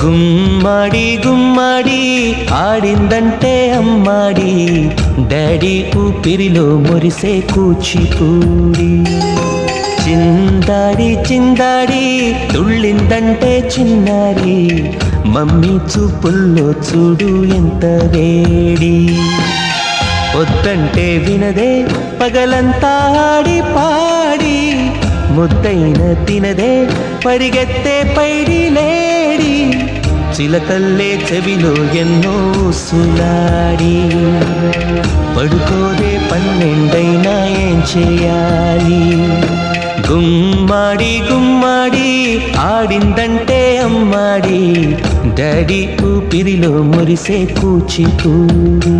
గుమ్మడి గుమ్మడి ఆడిందంటే అమ్మాడి, daddy ఊపిరిలో మురిసే కూచిపూడి. చిందాడి చిందాడి తుళ్ళిందంటే చిన్నారి, మమ్మీ చూపుల్లో చూడు ఎంత వేడి. వద్దంటే వినదే పగలంతా ఆడి పాడి, ముద్దైన తినదే పరిగెత్తే పైడి లేడి. చిలకల్లే చెవిలో ఎన్నో సులాడి, పడుకోదే పన్నెండైనా ఏం చేయాలి. గుమ్మాడి గుమ్మాడి ఆడిందంటే అమ్మాడి, డాడీ ఊపిరిలో మురిసే కూచిపూడి.